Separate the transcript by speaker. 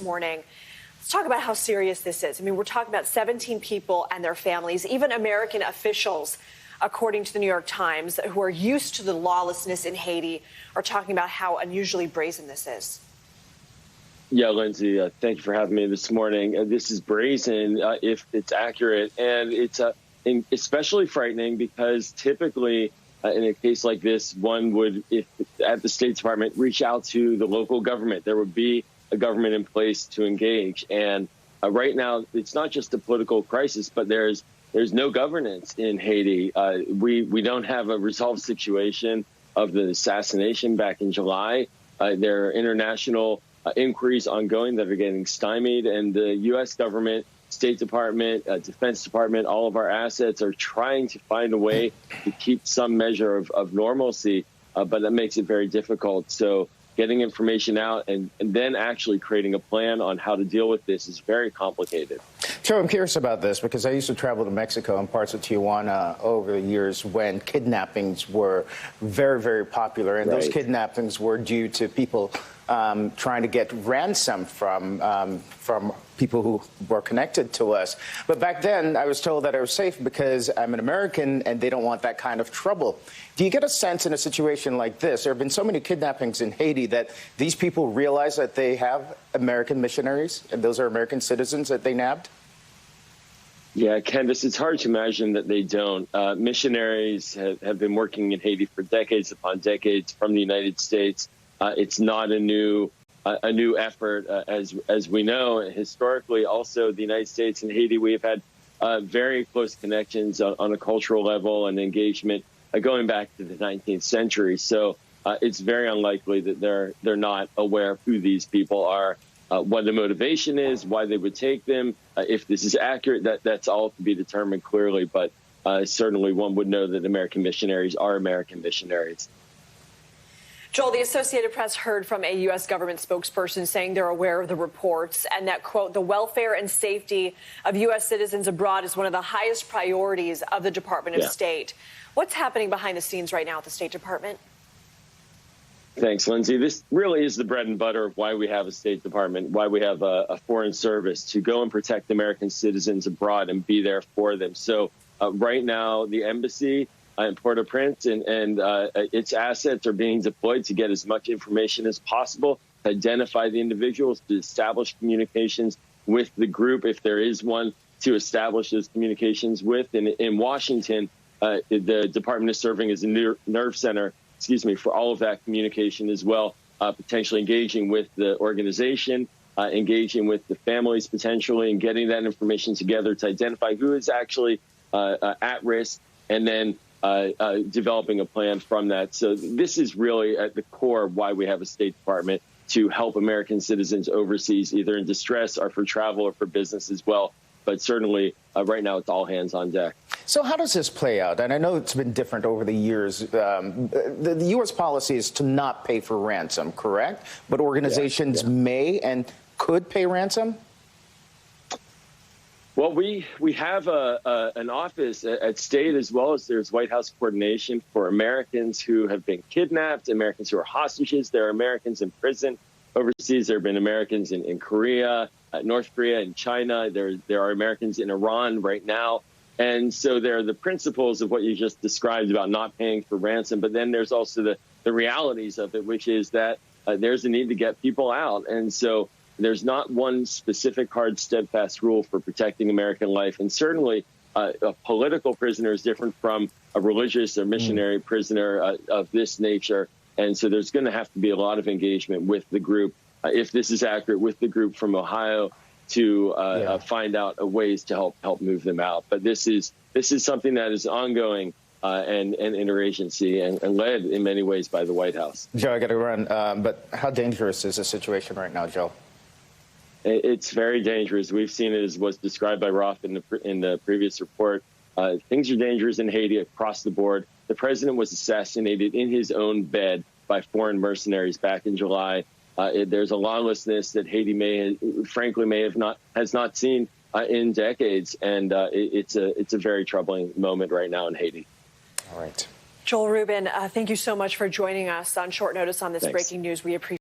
Speaker 1: Morning. Let's talk about how serious this is. I mean, we're talking about 17 people and their families, even American officials, according to the New York Times, who are used to the lawlessness in Haiti, are talking about how unusually brazen this is.
Speaker 2: Yeah, Lindsay, thank you for having me this morning. This is brazen if it's accurate, and it's especially frightening because typically in a case like this, one would, if at the State Department, reach out to the local government. There would be a government in place to engage. And right now, it's not just a political crisis, but there's no governance in Haiti. We don't have a resolved situation of the assassination back in July. There are international inquiries ongoing that are getting stymied, and the U.S. government, State Department, Defense Department, all of our assets are trying to find a way to keep some measure of normalcy, but that makes it very difficult. So getting information out and then actually creating a plan on how to deal with this is very complicated.
Speaker 3: Joe, I'm curious about this because I used to travel to Mexico and parts of Tijuana over the years when kidnappings were very, very popular. And those kidnappings were due to people trying to get ransom from people who were connected to us. But back then, I was told that I was safe because I'm an American and they don't want that kind of trouble. Do you get a sense in a situation like this? There have been so many kidnappings in Haiti that these people realize that they have American missionaries and those are American citizens that they nabbed?
Speaker 2: Yeah, Candace, it's hard to imagine that they don't. Missionaries have been working in Haiti for decades upon decades from the United States. It's not a new effort, as we know. Historically, also, the United States and Haiti, we have had very close connections on a cultural level and engagement going back to the 19th century. So it's very unlikely that they're not aware of who these people are, what the motivation is, why they would take them. If this is accurate, that's all to be determined clearly. But certainly one would know that American missionaries are American missionaries.
Speaker 1: Joel, the Associated Press heard from a U.S. government spokesperson saying they're aware of the reports and that, quote, the welfare and safety of U.S. citizens abroad is one of the highest priorities of the Department of State. What's happening behind the scenes right now at the State Department?
Speaker 2: Thanks, Lindsay. This really is the bread and butter of why we have a State Department, why we have a foreign service to go and protect American citizens abroad and be there for them. So right now, the embassy in Port-au-Prince and its assets are being deployed to get as much information as possible, to identify the individuals, to establish communications with the group, if there is one, to establish those communications with. And in Washington, the department is serving as a nerve center, for all of that communication as well, potentially engaging with the organization, engaging with the families potentially, and getting that information together to identify who is actually at risk, and then developing a plan from that. So this is really at the core of why we have a State Department, to help American citizens overseas, either in distress or for travel or for business as well. But certainly right now it's all hands on deck.
Speaker 3: So how does this play out? And I know it's been different over the years. The U.S. policy is to not pay for ransom, correct? But organizations may and could pay ransom?
Speaker 2: Well, we have an office at State, as well as there's White House coordination for Americans who have been kidnapped, Americans who are hostages. There are Americans in prison overseas. There have been Americans in Korea, North Korea, and China. There are Americans in Iran right now. And so there are the principles of what you just described about not paying for ransom. But then there's also the realities of it, which is that there's a need to get people out. And so there's not one specific hard, steadfast rule for protecting American life. And certainly a political prisoner is different from a religious or missionary prisoner of this nature. And so there's going to have to be a lot of engagement with the group, if this is accurate, with the group from Ohio, to find out ways to help move them out. But this is something that is ongoing and interagency and led in many ways by the White House.
Speaker 3: Joe, I got to run. But how dangerous is the situation right now, Joe?
Speaker 2: It's very dangerous. We've seen it as was described by Roth in the previous report. Things are dangerous in Haiti across the board. The president was assassinated in his own bed by foreign mercenaries back in July. There's a lawlessness that Haiti has not seen in decades, and it's a very troubling moment right now in Haiti.
Speaker 3: All right.
Speaker 1: Joel Rubin, thank you so much for joining us on short notice on this
Speaker 2: Thanks.
Speaker 1: breaking news. We appreciate